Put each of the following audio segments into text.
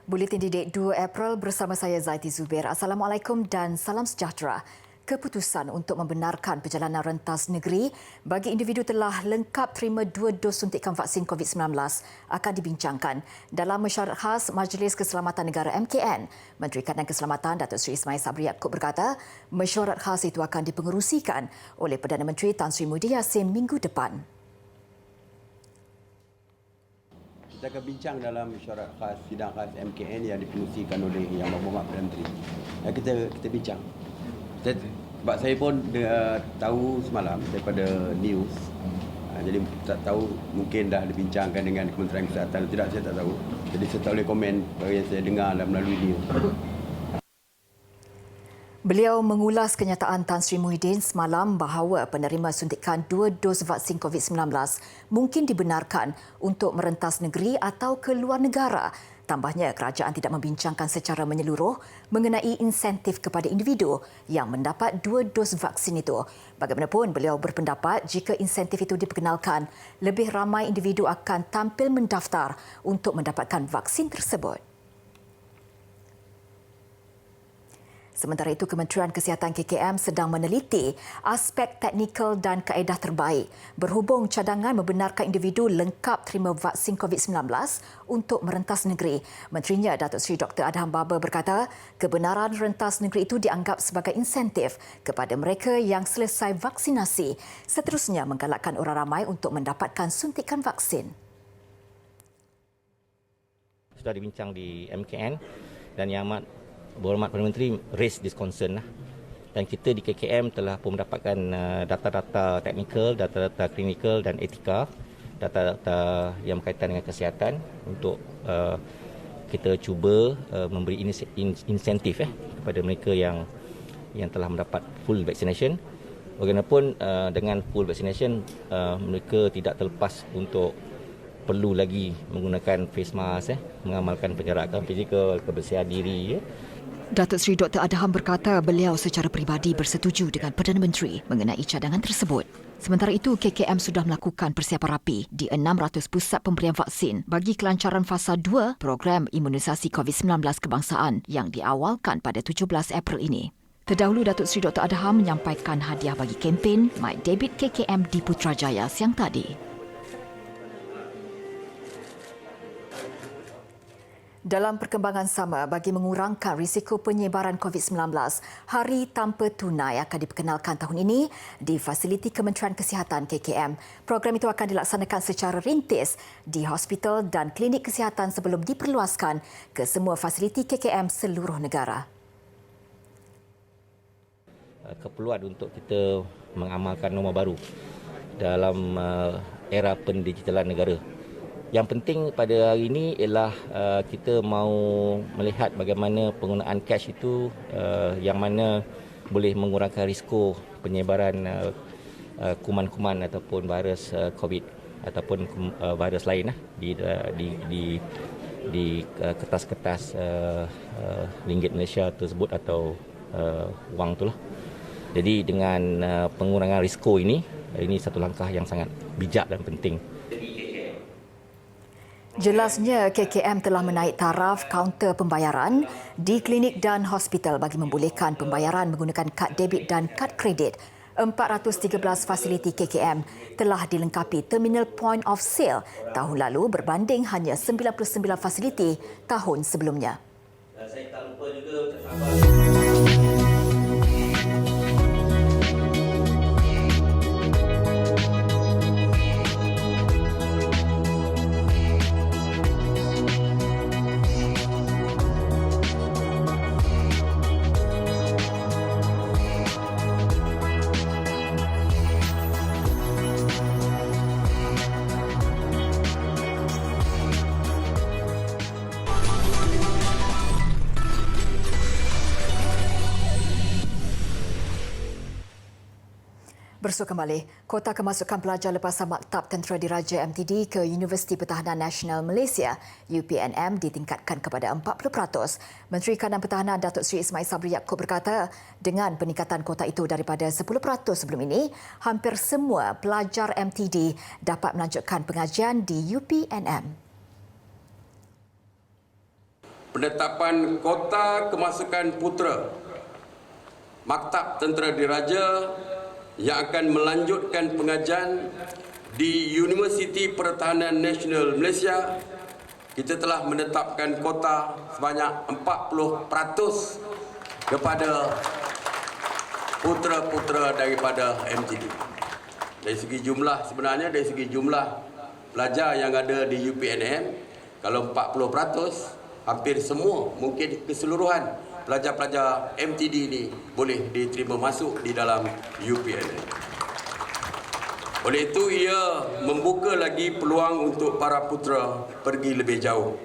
Buletin Didik 2 April bersama saya Zaiti Zubair. Assalamualaikum dan salam sejahtera. Keputusan untuk membenarkan perjalanan rentas negeri bagi individu telah lengkap terima 2 dos suntikan vaksin COVID-19 akan dibincangkan dalam mesyuarat khas Majlis Keselamatan Negara MKN. Menteri Kanan Keselamatan Datuk Seri Ismail Sabri Yaakob berkata, mesyuarat khas itu akan dipengerusikan oleh Perdana Menteri Tan Sri Muhyiddin Yassin minggu depan. Kita akan bincang dalam mesyuarat khas sidang khas MKN yang dipengerusikan oleh Yang Berhormat Perdana Menteri. Kita bincang. Sebab saya pun tahu semalam daripada news. Jadi tak tahu mungkin dah dibincangkan dengan Kementerian Kesihatan atau tidak, saya tak tahu. Jadi saya tak boleh komen yang saya dengar melalui news. Beliau mengulas kenyataan Tan Sri Muhyiddin semalam bahawa penerima suntikan 2 dos vaksin COVID-19 mungkin dibenarkan untuk merentas negeri atau ke luar negara. Tambahnya, kerajaan tidak membincangkan secara menyeluruh mengenai insentif kepada individu yang mendapat 2 dos vaksin itu. Bagaimanapun, beliau berpendapat jika insentif itu diperkenalkan, lebih ramai individu akan tampil mendaftar untuk mendapatkan vaksin tersebut. Sementara itu, Kementerian Kesihatan KKM sedang meneliti aspek teknikal dan kaedah terbaik berhubung cadangan membenarkan individu lengkap terima vaksin COVID-19 untuk merentas negeri. Menterinya, Datuk Seri Dr. Adham Baba berkata, kebenaran rentas negeri itu dianggap sebagai insentif kepada mereka yang selesai vaksinasi, seterusnya menggalakkan orang ramai untuk mendapatkan suntikan vaksin. Sudah dibincang di MKN dan Yang Amat Berhormat Perdana Menteri raise this concern dan kita di KKM telah pun mendapatkan data-data teknikal, data-data klinikal dan etika, data-data yang berkaitan dengan kesihatan untuk kita cuba memberi insentif kepada mereka yang telah mendapat full vaccination. Bagaimanapun dengan full vaccination mereka tidak terlepas untuk perlu lagi menggunakan face mask, mengamalkan penjarakan fizikal, kebersihan diri. Datuk Seri Dr. Adham berkata beliau secara peribadi bersetuju dengan Perdana Menteri mengenai cadangan tersebut. Sementara itu, KKM sudah melakukan persiapan rapi di 600 pusat pemberian vaksin bagi kelancaran fasa 2 program imunisasi COVID-19 kebangsaan yang diawalkan pada 17 April ini. Terdahulu, Datuk Seri Dr. Adham menyampaikan hadiah bagi kempen My Debit KKM di Putrajaya siang tadi. Dalam perkembangan sama, bagi mengurangkan risiko penyebaran COVID-19, Hari Tanpa Tunai akan diperkenalkan tahun ini di fasiliti Kementerian Kesihatan KKM. Program itu akan dilaksanakan secara rintis di hospital dan klinik kesihatan sebelum diperluaskan ke semua fasiliti KKM seluruh negara. Keperluan untuk kita mengamalkan norma baru dalam era pendigitalan negara. Yang penting pada hari ini ialah kita mahu melihat bagaimana penggunaan cash itu yang mana boleh mengurangkan risiko penyebaran kuman-kuman ataupun virus COVID ataupun virus lain di kertas-kertas ringgit Malaysia tersebut atau wang itulah. Jadi dengan pengurangan risiko ini satu langkah yang sangat bijak dan penting. Jelasnya, KKM telah menaik taraf kaunter pembayaran di klinik dan hospital bagi membolehkan pembayaran menggunakan kad debit dan kad kredit. 413 fasiliti KKM telah dilengkapi terminal point of sale tahun lalu berbanding hanya 99 fasiliti tahun sebelumnya. Saya tak lupa juga Bersua kembali, kota kemasukan pelajar lepasan Maktab Tentera Diraja MTD ke Universiti Pertahanan Nasional Malaysia UPNM ditingkatkan kepada 40%. Menteri Kanan Pertahanan Datuk Seri Ismail Sabri Yaakob berkata, dengan peningkatan kota itu daripada 10% sebelum ini, hampir semua pelajar MTD dapat melanjutkan pengajian di UPNM. penetapan kota kemasukan putera Maktab Tentera Diraja yang akan melanjutkan pengajian di Universiti Pertahanan Nasional Malaysia. Kita telah menetapkan kota sebanyak 40% kepada putera-putera daripada MTD. Dari segi jumlah, sebenarnya dari segi jumlah pelajar yang ada di UPNM, kalau 40%, hampir semua, mungkin keseluruhan pelajar-pelajar MTD ini boleh diterima masuk di dalam UPNM. Oleh itu, ia membuka lagi peluang untuk para putera pergi lebih jauh.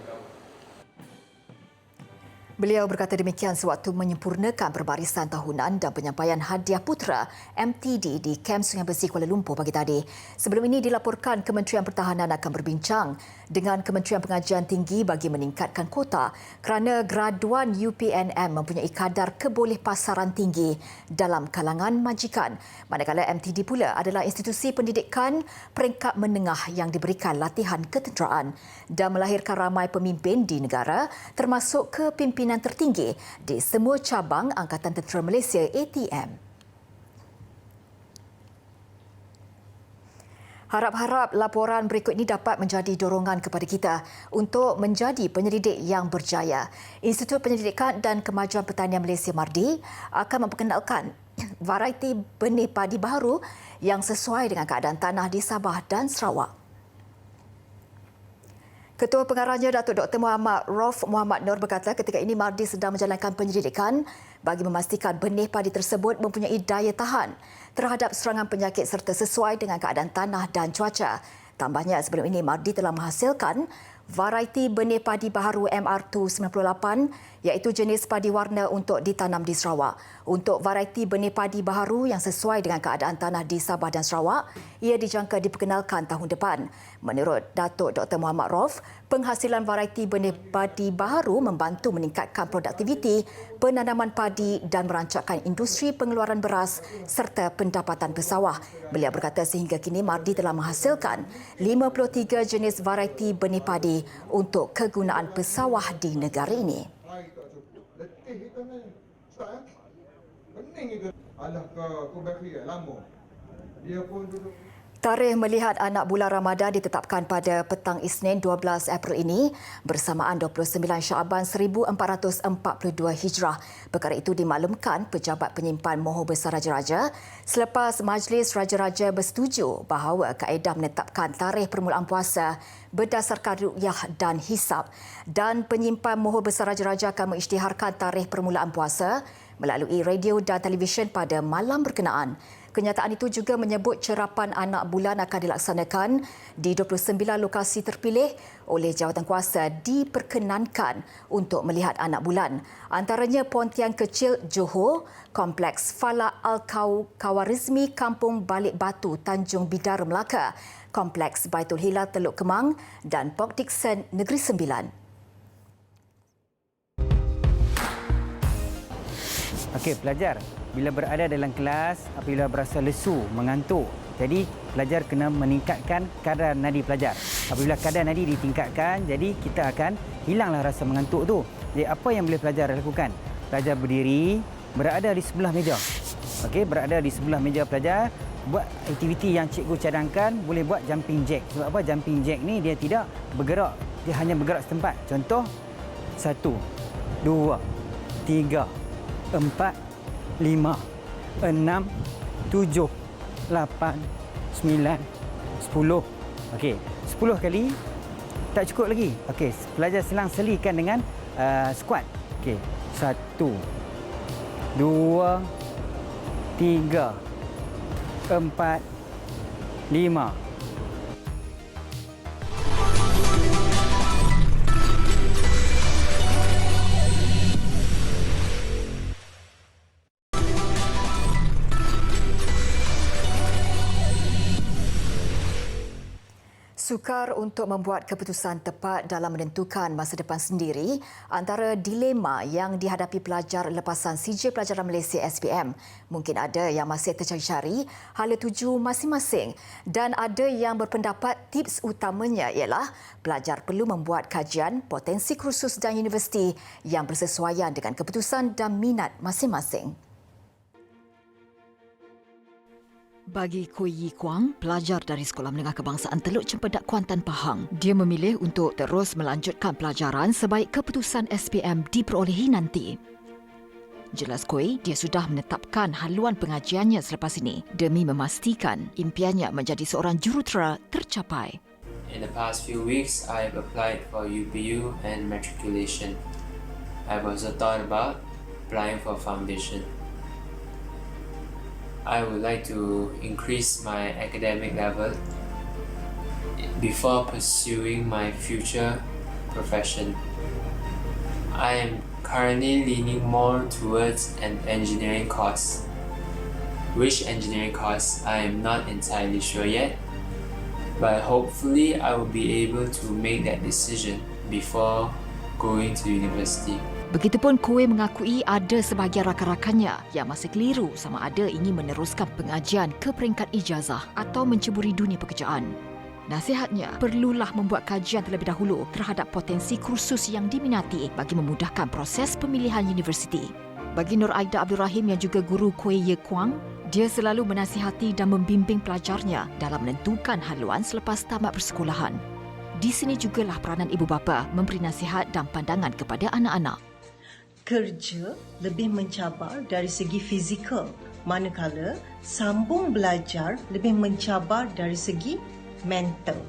Beliau berkata demikian sewaktu menyempurnakan perbarisan tahunan dan penyampaian hadiah putera MTD di Kem Sungai Besi Kuala Lumpur pagi tadi. Sebelum ini dilaporkan Kementerian Pertahanan akan berbincang dengan Kementerian Pengajian Tinggi bagi meningkatkan kuota kerana graduan UPNM mempunyai kadar kebolehpasaran tinggi dalam kalangan majikan. Manakala MTD pula adalah institusi pendidikan peringkat menengah yang diberikan latihan ketenteraan dan melahirkan ramai pemimpin di negara termasuk kepimpinan tertinggi di semua cabang Angkatan Tentera Malaysia ATM. Harap-harap laporan berikut ini dapat menjadi dorongan kepada kita untuk menjadi penyelidik yang berjaya. Institut Penyelidikan dan Kemajuan Pertanian Malaysia MARDI akan memperkenalkan varieti benih padi baru yang sesuai dengan keadaan tanah di Sabah dan Sarawak. Ketua Pengarahnya Datuk Dr. Muhammad Rauf Muhammad Nur berkata ketika ini MARDI sedang menjalankan penyelidikan bagi memastikan benih padi tersebut mempunyai daya tahan terhadap serangan penyakit serta sesuai dengan keadaan tanah dan cuaca. Tambahnya, sebelum ini MARDI telah menghasilkan varieti benih padi baharu MR298 iaitu jenis padi warna untuk ditanam di Sarawak. Untuk varieti benih padi baharu yang sesuai dengan keadaan tanah di Sabah dan Sarawak, ia dijangka diperkenalkan tahun depan. Menurut Datuk Dr. Muhammad Rauf, penghasilan varieti benih padi baharu membantu meningkatkan produktiviti penanaman padi dan merancangkan industri pengeluaran beras serta pendapatan pesawah. Beliau berkata sehingga kini MARDI telah menghasilkan 53 jenis varieti benih padi untuk kegunaan pesawah di negara ini. Letih itu ni. Ustaz, pening itu. Alah kau bateri lama. Dia pun duduk. Tarikh melihat anak bulan Ramadan ditetapkan pada petang Isnin 12 April ini bersamaan 29 Syaban 1442 Hijrah. Perkara itu dimaklumkan Pejabat Penyimpan Mohor Besar Raja-Raja selepas Majlis Raja-Raja bersetuju bahawa kaedah menetapkan tarikh permulaan puasa berdasarkan ru'yah dan hisab, dan Penyimpan Mohor Besar Raja-Raja akan mengisytiharkan tarikh permulaan puasa melalui radio dan televisyen pada malam berkenaan. Kenyataan itu juga menyebut cerapan anak bulan akan dilaksanakan di 29 lokasi terpilih oleh jawatankuasa diperkenankan untuk melihat anak bulan. Antaranya Pontian Kecil Johor, Kompleks Falak Al-Kawarizmi Kampung Balik Batu Tanjung Bidara Melaka, Kompleks Baitul Hilal Teluk Kemang dan Port Dickson Negeri Sembilan. Okey, pelajar, bila berada dalam kelas, apabila berasa lesu, mengantuk, jadi pelajar kena meningkatkan kadar nadi pelajar. Apabila kadar nadi ditingkatkan, jadi kita akan hilanglah rasa mengantuk tu. Jadi apa yang boleh pelajar lakukan? Pelajar berdiri, berada di sebelah meja. Okey, berada di sebelah meja pelajar, buat aktiviti yang cikgu cadangkan, boleh buat jumping jack. Sebab apa? Jumping jack ni dia tidak bergerak, dia hanya bergerak setempat. Contoh 1 2 3 4, 5, 6, 7, 8, 9, 10. Okey, 10 kali tak cukup lagi. Okey, pelajar selang selikan dengan squat. Okey, 1, 2, 3, 4, 5. Sukar untuk membuat keputusan tepat dalam menentukan masa depan sendiri antara dilema yang dihadapi pelajar lepasan CJ Pelajaran Malaysia SPM. Mungkin ada yang masih tercari-cari hala tuju masing-masing dan ada yang berpendapat tips utamanya ialah pelajar perlu membuat kajian potensi kursus dan universiti yang bersesuaian dengan keputusan dan minat masing-masing. Bagi Kui Yi Kuang, pelajar dari Sekolah Menengah Kebangsaan Teluk Cempedak Kuantan Pahang, dia memilih untuk terus melanjutkan pelajaran sebaik keputusan SPM diperolehi nanti. Jelas Kui, dia sudah menetapkan haluan pengajiannya selepas ini demi memastikan impiannya menjadi seorang jurutera tercapai. In the past few weeks, I have applied for UPU and matriculation. I have also thought about applying for foundation. I would like to increase my academic level before pursuing my future profession. I am currently leaning more towards an engineering course. Which engineering course, I am not entirely sure yet, but hopefully I will be able to make that decision before going to university. Begitupun Kui mengakui ada sebahagian rakan-rakannya yang masih keliru sama ada ingin meneruskan pengajian ke peringkat ijazah atau menceburi dunia pekerjaan. Nasihatnya, perlulah membuat kajian terlebih dahulu terhadap potensi kursus yang diminati bagi memudahkan proses pemilihan universiti. Bagi Nur Aida Abdul Rahim yang juga guru Kui Yi Kuang, dia selalu menasihati dan membimbing pelajarnya dalam menentukan haluan selepas tamat persekolahan. Di sini jugalah peranan ibu bapa memberi nasihat dan pandangan kepada anak-anak. Kerja lebih mencabar dari segi fizikal, manakala sambung belajar lebih mencabar dari segi mental.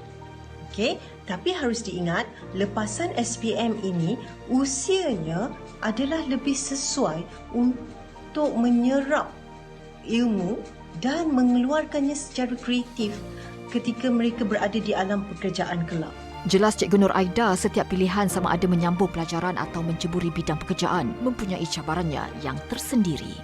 Okey, tapi harus diingat lepasan SPM ini usianya adalah lebih sesuai untuk menyerap ilmu dan mengeluarkannya secara kreatif ketika mereka berada di alam pekerjaan kelak. Jelas Cikgu Nur Aida, setiap pilihan sama ada menyambung pelajaran atau menceburi bidang pekerjaan mempunyai cabarannya yang tersendiri.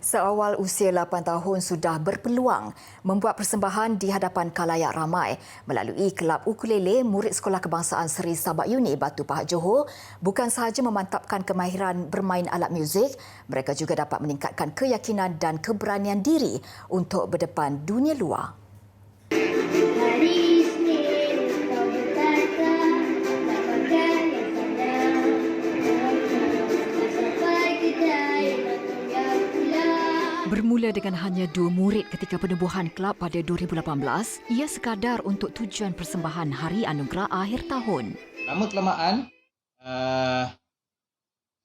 Seawal usia 8 tahun sudah berpeluang membuat persembahan di hadapan khalayak ramai melalui kelab ukulele murid Sekolah Kebangsaan Seri Sabak Uni Batu Pahat Johor. Bukan sahaja memantapkan kemahiran bermain alat muzik, mereka juga dapat meningkatkan keyakinan dan keberanian diri untuk berdepan dunia luar. Bermula dengan hanya 2 murid ketika penubuhan kelab pada 2018, ia sekadar untuk tujuan persembahan Hari Anugerah akhir tahun. Lama-kelamaan,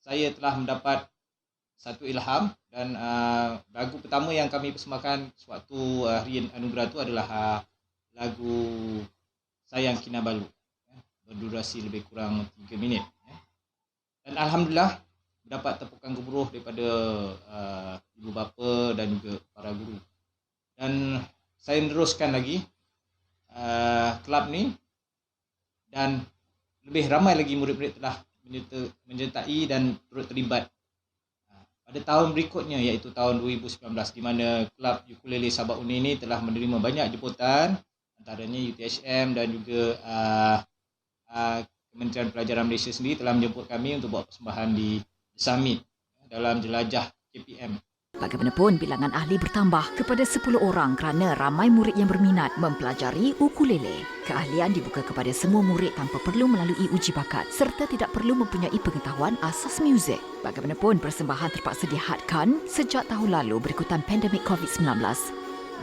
saya telah mendapat satu ilham dan lagu pertama yang kami persembahkan sewaktu Hari Anugerah itu adalah lagu Sayang Kinabalu, berdurasi lebih kurang 3 minit. Dan Alhamdulillah, dapat tepukan gemuruh daripada ibu bapa dan juga para guru. Dan saya meneruskan lagi kelab ni dan lebih ramai lagi murid-murid telah menyertai dan turut terlibat pada tahun berikutnya, iaitu tahun 2019, di mana kelab ukulele Sabak Uni ini telah menerima banyak jemputan, antaranya UTHM dan juga Kementerian Pelajaran Malaysia sendiri telah menjemput kami untuk buat persembahan di Summit dalam jelajah KPM. Bagaimanapun, bilangan ahli bertambah kepada 10 orang kerana ramai murid yang berminat mempelajari ukulele. Keahlian dibuka kepada semua murid tanpa perlu melalui uji bakat serta tidak perlu mempunyai pengetahuan asas muzik. Bagaimanapun, persembahan terpaksa dihadkan sejak tahun lalu berikutan pandemik COVID-19.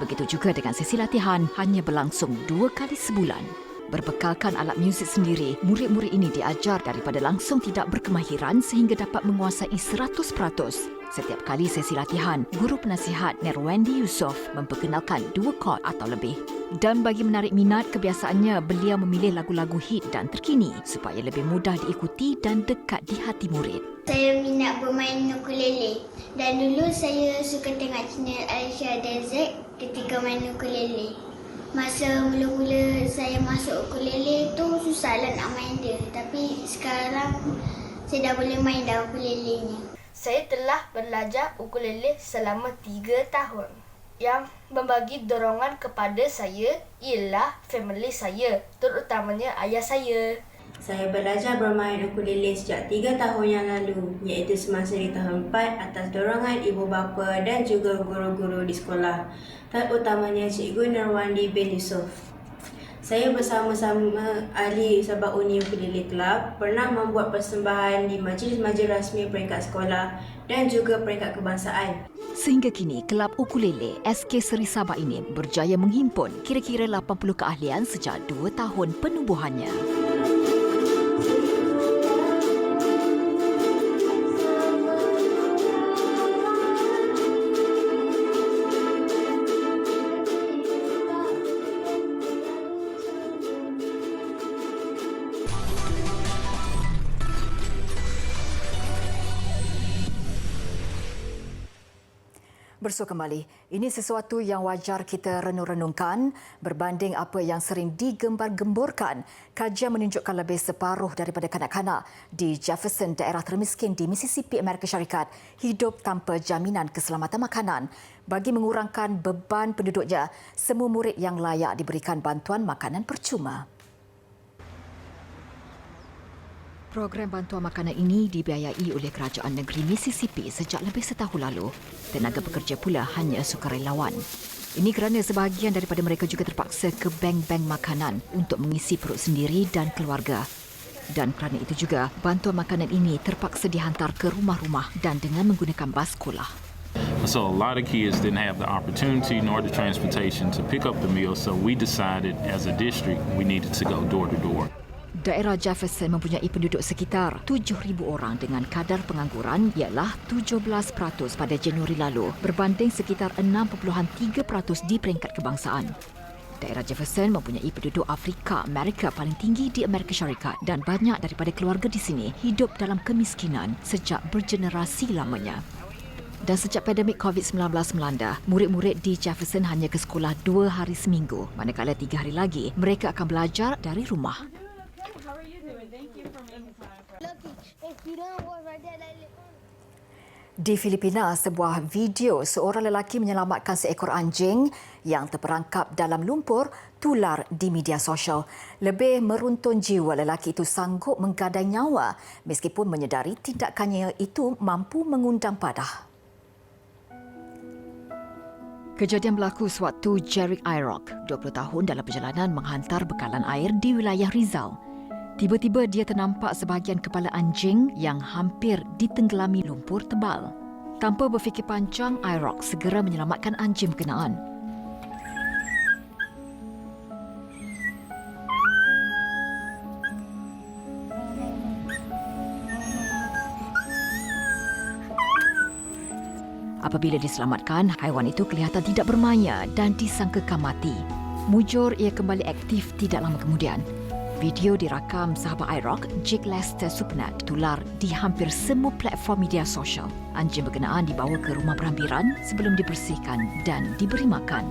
Begitu juga dengan sesi latihan hanya berlangsung 2 kali sebulan. Berbekalkan alat muzik sendiri, murid-murid ini diajar daripada langsung tidak berkemahiran sehingga dapat menguasai 100%. Setiap kali sesi latihan, guru penasihat Nerwendi Yusof memperkenalkan 2 chord atau lebih. Dan bagi menarik minat, kebiasaannya beliau memilih lagu-lagu hit dan terkini supaya lebih mudah diikuti dan dekat di hati murid. Saya minat bermain ukulele dan dulu saya suka tengok channel Aisyah Desert ketika main ukulele. Masa mula-mula saya masuk ukulele tu susahlah nak main dia. Tapi sekarang saya dah boleh main dah ukulele ni. Saya telah belajar ukulele selama 3 tahun. Yang membagi dorongan kepada saya ialah family saya, terutamanya ayah saya. Saya belajar bermain ukulele sejak 3 tahun yang lalu, iaitu semasa di tahun 4 atas dorongan ibu bapa dan juga guru-guru di sekolah, terutamanya Cikgu Nurwandi bin Yusof. Saya bersama-sama ahli Sabah Uni Ukulele Club pernah membuat persembahan di majlis-majlis rasmi peringkat sekolah dan juga peringkat kebangsaan. Sehingga kini, Kelab Ukulele SK Seri Sabah ini berjaya menghimpun kira-kira 80 keahlian sejak 2 tahun penubuhannya. Bersua kembali, ini sesuatu yang wajar kita renung-renungkan berbanding apa yang sering digembar-gemburkan. Kajian menunjukkan lebih separuh daripada kanak-kanak di Jefferson, daerah termiskin di Mississippi, Amerika Syarikat, hidup tanpa jaminan keselamatan makanan. Bagi mengurangkan beban penduduknya, semua murid yang layak diberikan bantuan makanan percuma. Program bantuan makanan ini dibiayai oleh Kerajaan Negeri Mississippi sejak lebih setahun lalu. Tenaga pekerja pula hanya sukarelawan. Ini kerana sebahagian daripada mereka juga terpaksa ke bank-bank makanan untuk mengisi perut sendiri dan keluarga. Dan kerana itu juga, bantuan makanan ini terpaksa dihantar ke rumah-rumah dan dengan menggunakan bas sekolah. So a lot of kids didn't have the opportunity nor the transportation to pick up the meal, so we decided as a district we needed to go door to door. Daerah Jefferson mempunyai penduduk sekitar 7,000 orang dengan kadar pengangguran ialah 17% pada Januari lalu berbanding sekitar 6.3% di peringkat kebangsaan. Daerah Jefferson mempunyai penduduk Afrika Amerika paling tinggi di Amerika Syarikat dan banyak daripada keluarga di sini hidup dalam kemiskinan sejak bergenerasi lamanya. Dan sejak pandemik COVID-19 melanda, murid-murid di Jefferson hanya ke sekolah 2 hari seminggu, manakala 3 hari lagi mereka akan belajar dari rumah. Di Filipina, sebuah video seorang lelaki menyelamatkan seekor anjing yang terperangkap dalam lumpur tular di media sosial. Lebih meruntun jiwa, lelaki itu sanggup menggadai nyawa meskipun menyedari tindakannya itu mampu mengundang padah. Kejadian berlaku sewaktu Jerick Irock, 20 tahun dalam perjalanan menghantar bekalan air di wilayah Rizal. Tiba-tiba dia ternampak sebahagian kepala anjing yang hampir ditenggelami lumpur tebal. Tanpa berfikir panjang, Irock segera menyelamatkan anjing berkenaan. Apabila diselamatkan, haiwan itu kelihatan tidak bermaya dan disangkakan mati. Mujur ia kembali aktif tidak lama kemudian. Video dirakam sahabat Irock, Jake Lester Supnat, tular di hampir semua platform media sosial. Anjing berkenaan dibawa ke rumah berhampiran sebelum dibersihkan dan diberi makan.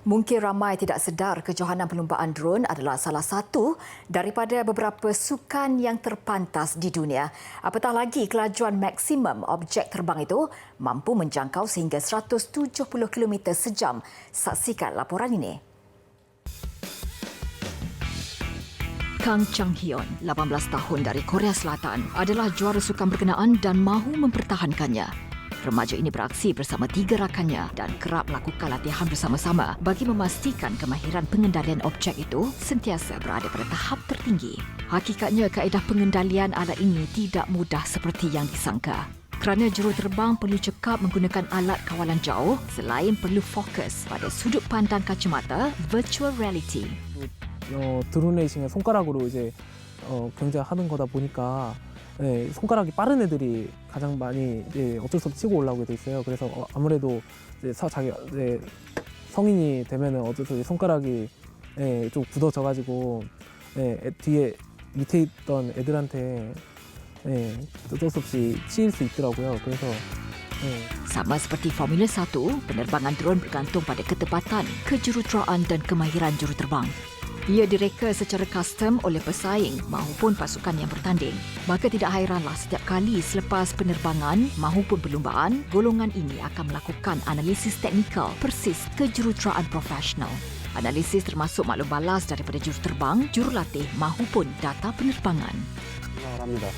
Mungkin ramai tidak sedar kejohanan perlumbaan drone adalah salah satu daripada beberapa sukan yang terpantas di dunia. Apatah lagi kelajuan maksimum objek terbang itu mampu menjangkau sehingga 170 km sejam. Saksikan laporan ini. Kang Chang-hyun, 18 tahun dari Korea Selatan, adalah juara sukan berkenaan dan mahu mempertahankannya. Remaja ini beraksi bersama 3 rakannya dan kerap melakukan latihan bersama-sama bagi memastikan kemahiran pengendalian objek itu sentiasa berada pada tahap tertinggi. Hakikatnya, kaedah pengendalian alat ini tidak mudah seperti yang disangka. Kerana juruterbang perlu cekap menggunakan alat kawalan jauh selain perlu fokus pada sudut pandang kacamata virtual reality. 드론 레이싱은 손가락으로 이제 경쟁하는 거다 보니까 손가락이 빠른 애들이 가장 많이 어쩔 수 없이 치고 올라오게 돼 있어요. 그래서 아무래도 성인이 되면은 어쩔 수 없이 손가락이 좀 굳어져가지고 뒤에 밑에 있던 애들한테 어쩔 수 없이 치일 수 있더라고요. 그래서 Sama seperti Formula 1, penerbangan drone bergantung pada ketepatan, kejuruteraan dan kemahiran juruterbang. Ia direka secara custom oleh pesaing mahupun pasukan yang bertanding. Maka tidak hairanlah setiap kali selepas penerbangan mahupun perlumbaan, golongan ini akan melakukan analisis teknikal persis kejuruteraan profesional. Analisis termasuk maklum balas daripada juruterbang, jurulatih mahupun data penerbangan. 합니다.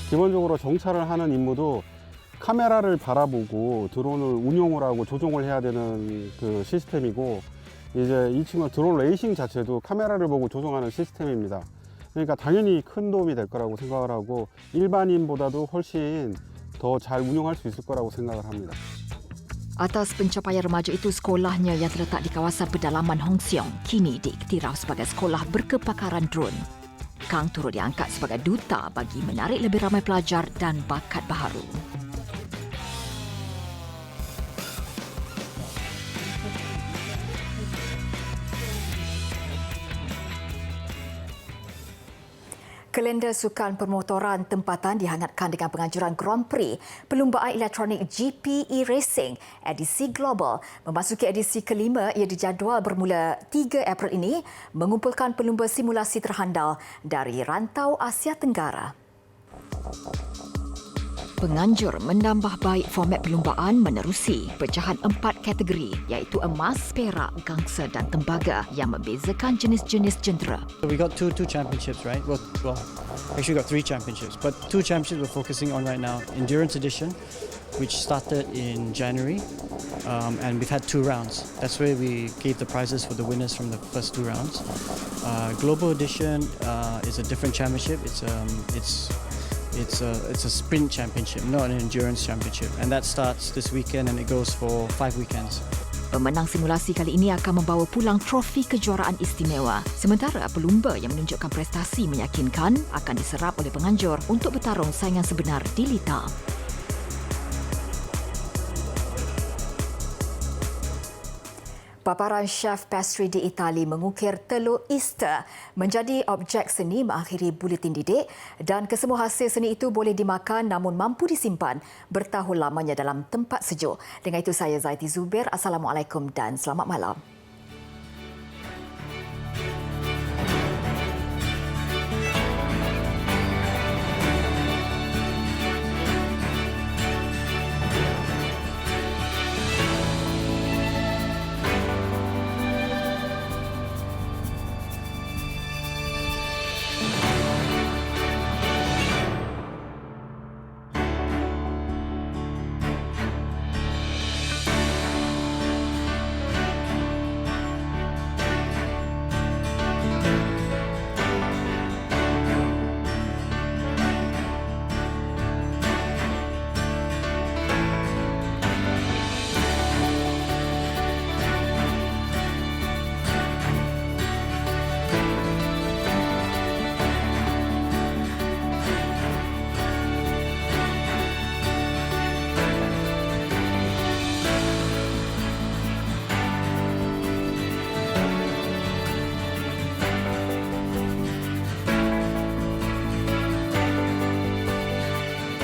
기본적으로 정찰을 하는 임무도 카메라를 바라보고 드론을 운용을 하고 조종을 해야 되는 그 시스템이고, 이제 이 친구 드론 레이싱 자체도 카메라를 보고 조종하는 시스템입니다. 그러니까 당연히 큰 도움이 될 거라고 생각을 하고 일반인보다도 훨씬 더 잘 운용할 수 있을 거라고 생각을 합니다. Atas pencapaian remaja itu, sekolahnya yang terletak di kawasan pedalaman Hong Siong kini diiktiraf sebagai sekolah berkepakaran drone. Kang turut diangkat sebagai duta bagi menarik lebih ramai pelajar dan bakat baharu. Kalender sukan permotoran tempatan dihangatkan dengan penganjuran Grand Prix perlumbaan elektronik GP e-Racing edisi global. Memasuki edisi kelima, ia dijadual bermula 3 April ini mengumpulkan pelumba simulasi terhandal dari rantau Asia Tenggara. Penganjur menambah baik format perlumbaan menerusi pecahan 4 kategori iaitu emas, perak, gangsa dan tembaga yang membezakan jenis-jenis jentera. We got two championships, right? Well, actually got 3 championships, but 2 championships we're focusing on right now. Endurance edition, which started in January, and we've had 2 rounds. That's where we gave the prizes for the winners from the first 2 rounds. Global edition is a different championship. It's a sprint championship, not an endurance championship, and that starts this weekend and it goes for 5 weekends. Pemenang simulasi kali ini akan membawa pulang trofi kejuaraan istimewa. Sementara pelumba yang menunjukkan prestasi meyakinkan akan diserap oleh penganjur untuk bertarung saingan sebenar di litar. Paparan chef pastry di Itali mengukir telur Easter menjadi objek seni mengakhiri buletin didik dan kesemua hasil seni itu boleh dimakan namun mampu disimpan bertahun lamanya dalam tempat sejuk. Dengan itu saya Zaiti Zubir. Assalamualaikum dan selamat malam.